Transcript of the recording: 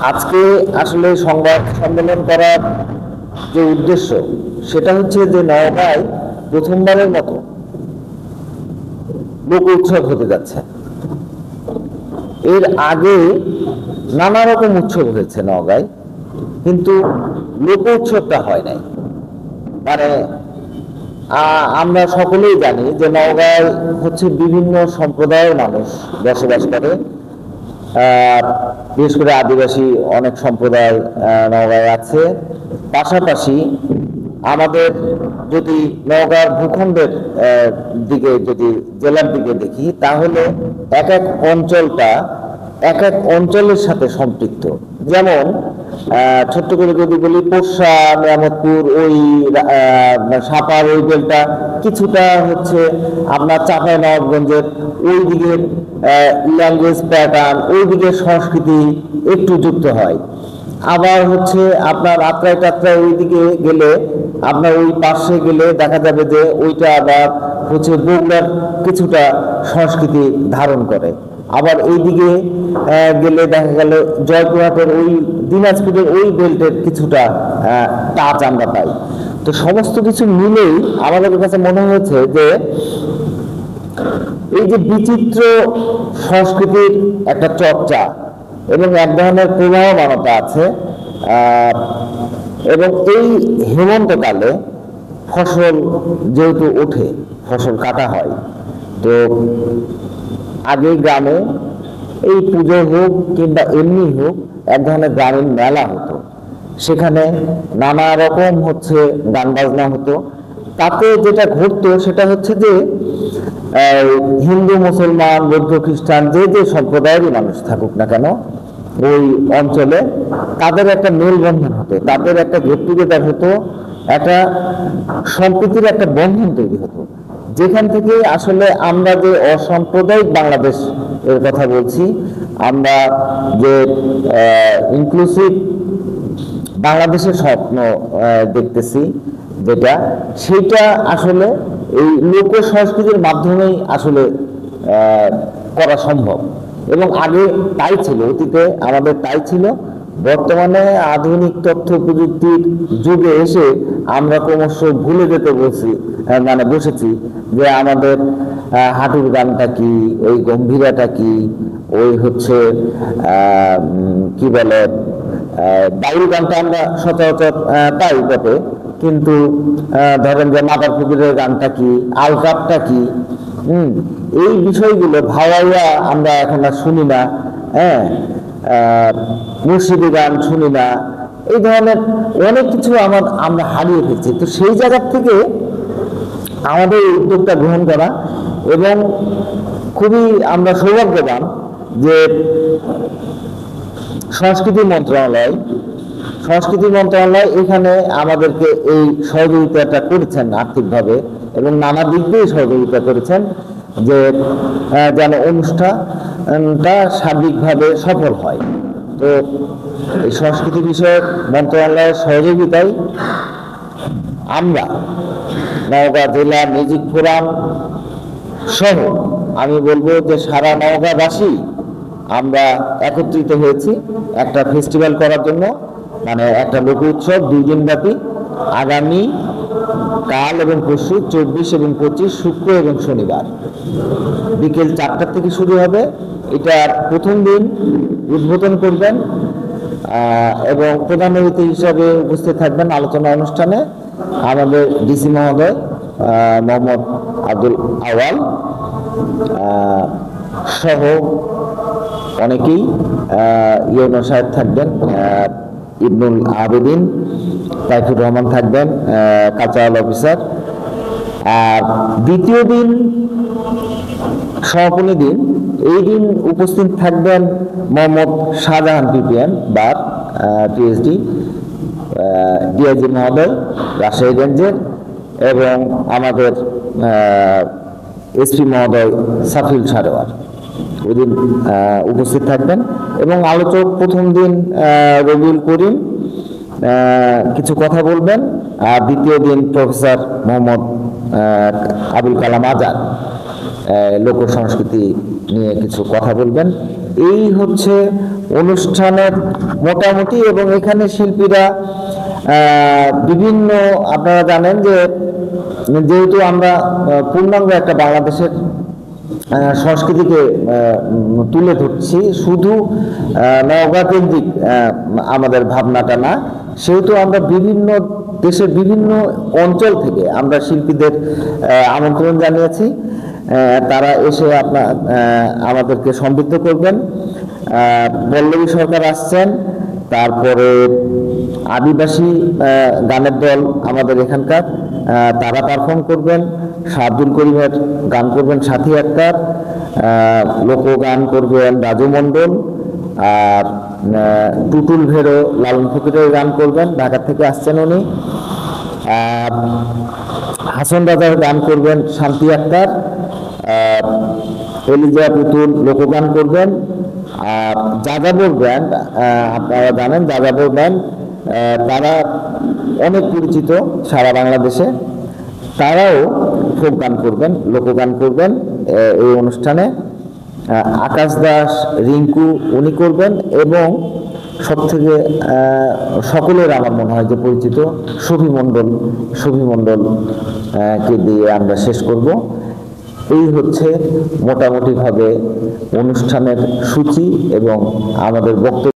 আজকে আসলে সংবাদ সম্মেলন করার যে উদ্দেশ্য সেটা হচ্ছে যে নওগাঁয় প্রথমবারের মতো লোক উৎসব হতে যাচ্ছে। এর আগে নানা রকম উৎসব হয়েছে নওগাঁয়, কিন্তু লোক উৎসবটা হয় নাই। মানে আমরা সকলেই জানি যে নওগাঁয় হচ্ছে বিভিন্ন সম্প্রদায়ের মানুষ বসবাস করে। বিশেষ করে আদিবাসী অনেক সম্প্রদায় নওগাঁয় আছে। পাশাপাশি আমাদের যদি নওগাঁর ভূখণ্ডের দিকে, যদি জেলার দিকে দেখি, তাহলে এক এক অঞ্চলটা এক এক অঞ্চলের সাথে সম্পৃক্ত। যেমন ছোট্ট করে যদি বলি, পোরশা, নিয়ামতপুর, ওই সাপার ওই বেলটা কিছুটা হচ্ছে আপনার চাঁপাইনবাবগঞ্জের ওই দিকের ল্যাঙ্গুয়েজ প্যাটার্ন, ওই দিকের সংস্কৃতি একটু যুক্ত হয়। আবার হচ্ছে আপনার আত্রাই টাত্রাই ওই দিকে গেলে, আপনার ওই পাশে গেলে দেখা যাবে যে ওইটা আবার হচ্ছে বগুড়ার কিছুটা সংস্কৃতি ধারণ করে। আবার এইদিকে গেলে দেখা গেল জয়পুরহাটের ওই দিনাজপুরের ওই বেল্টের কিছুটা টাচ আমরা পাই। তো সমস্ত কিছু মিলেই আমাদের কাছে মনে হয়েছে যে এই যে বিচিত্র সংস্কৃতির একটা চর্চা এবং এক ধরনের প্রবাহমানতা আছে, এবং এই হেমন্তকালে ফসল যেহেতু ওঠে, ফসল কাটা হয়, তো আগে গ্রামে এই পুজো হোক কিংবা এমনি হোক এক ধরনের গ্রামীণ মেলা হতো। সেখানে নানা রকম হচ্ছে গান বাজনা হতো। তাতে যেটা ঘটতো সেটা হচ্ছে যে হিন্দু, মুসলমান, বৌদ্ধ, খ্রিস্টান যে যে সম্প্রদায়েরই মানুষ থাকুক না কেন, ওই অঞ্চলে তাদের একটা মেলবন্ধন হতো, তাদের একটা গেট টুগেদার হতো, একটা সম্প্রীতির একটা বন্ধন তৈরি হতো, যেখান থেকে আসলে আমরা যে অসাম্প্রদায়িক বাংলাদেশ এর কথা বলছি, আমরা যে ইনক্লুসিভ বাংলাদেশের স্বপ্ন দেখতেছি, যেটা সেটা আসলে এই লোক সংস্কৃতির মাধ্যমেই আসলে করা সম্ভব। এবং আগে তাই ছিল, অতীতে আমাদের তাই ছিল। বর্তমানে আধুনিক তথ্য প্রযুক্তির যুগে এসে আমরা ক্রমশ ভুলে যেতে বসেছি যে আমাদের হাঁটুর গানটা কি, ওই গম্ভীরাটা কি, ওই হচ্ছে কি বলে বায়ুর গানটা আমরা সচরাচর পাই বটে, কিন্তু ধরেন যে মাদার ফকিরের গানটা কি, আলকাপটা কি, এই বিষয়গুলো ভাওয়াইয়া আমরা এখন আর শুনি না। মুর্শিদি গান শুনি না। এই ধরনের অনেক কিছু আমরা হারিয়ে ফেলছি। তো সেই জায়গা থেকে আমাদের এই উদ্যোগটা গ্রহণ করা, এবং খুবই আমরা সৌভাগ্যবান যে সংস্কৃতি মন্ত্রণালয় এখানে আমাদেরকে এই সহযোগিতাটা করেছেন আর্থিকভাবে, এবং নানা দিক দিয়ে সহযোগিতা করেছেন যে যেন অনুষ্ঠানটা সার্বিকভাবে সফল হয়। তো এই সংস্কৃতি বিষয়ক মন্ত্রণালয়ের সহযোগিতায় আমরা নওগাঁ জেলা মিউজিক ফোরাম সহ আমি বলবো যে সারা নওগাঁবাসী আমরা একত্রিত হয়েছি একটা ফেস্টিভ্যাল করার জন্য, মানে একটা লোক উৎসব 2 দিন ব্যাপী। আগামী কাল এবং পরশু 24 এবং 25 শুক্র এবং শনিবার বিকেল 4টা থেকে শুরু হবে। এটার প্রথম দিন উদ্বোধন করবেন এবং প্রধান অতিথি হিসাবে উপস্থিত থাকবেন আলোচনা অনুষ্ঠানে আমাদের ডিসি মহোদয় মোহাম্মদ আব্দুল আওয়াল সহ অনেকেই, ইউনো সাহেব থাকবেন, ইবনুল আবেদিন, তাইফুর রহমান থাকবেন কালচারাল অফিসার। আর দ্বিতীয় দিন সমাপনী দিন, এই দিন উপস্থিত থাকবেন মোহাম্মদ শাহজাহান পিপিএম বার পিএইচডি, ডিআইজি মহোদয় রাজশাহী রেঞ্জের, এবং আমাদের এসপি মহোদয় সাফিল সারোয়ার ওই দিন উপস্থিত থাকবেন। এবং আলোচক প্রথম দিন রবিউল করিম কিছু কথা বলবেন, আর দ্বিতীয় দিন প্রফেসর মোহাম্মদ আবুল কালাম আজাদ লোক সংস্কৃতি নিয়ে কিছু কথা বলবেন। এই হচ্ছে অনুষ্ঠানের মোটামুটি, এবং এখানে শিল্পীরা বিভিন্ন, আপনারা জানেন যে যেহেতু আমরা পূর্ণাঙ্গ একটা বাংলাদেশের সংস্কৃতিকে তুলে ধরছি, শুধু নওগাঁ কেন্দ্রিক আমাদের ভাবনাটা না, সেহেতু আমরা বিভিন্ন দেশের বিভিন্ন অঞ্চল থেকে আমরা শিল্পীদের আমন্ত্রণ জানিয়েছি। তারা এসে আমাদেরকে সমৃদ্ধ করবেন। পল্লবী সরকার আসছেন, তারপরে আদিবাসী গানের দল আমাদের এখানকার, তারা পারফর্ম করবেন। শাহদুল করিমের গান করবেন সাথী আক্তার, লোকগান করবেন রাজু মণ্ডল, আর টুটুল ভেরো লালন ফকিরের গান করবেন, ঢাকা থেকে আসছেন উনি। হাসন রাজার গান করবেন শান্তি আক্তার, এলিজা পুতুল লোকগান করবেন। আর যাযাবর ব্যান্ড, আপনারা জানেন যাযাবর ব্যান্ড, তারা অনেক পরিচিত সারা বাংলাদেশে, তারাও ফোক গান করবেন, লোকগান করবেন এই অনুষ্ঠানে। আকাশ দাস রিঙ্কু উনি করবেন, এবং সব থেকে সকলের আমার মনে হয় যে পরিচিত শফি মণ্ডল কে দিয়ে আমরা শেষ করব। এই হচ্ছে মোটামুটিভাবে অনুষ্ঠানের সূচি এবং আমাদের বক্তব্য।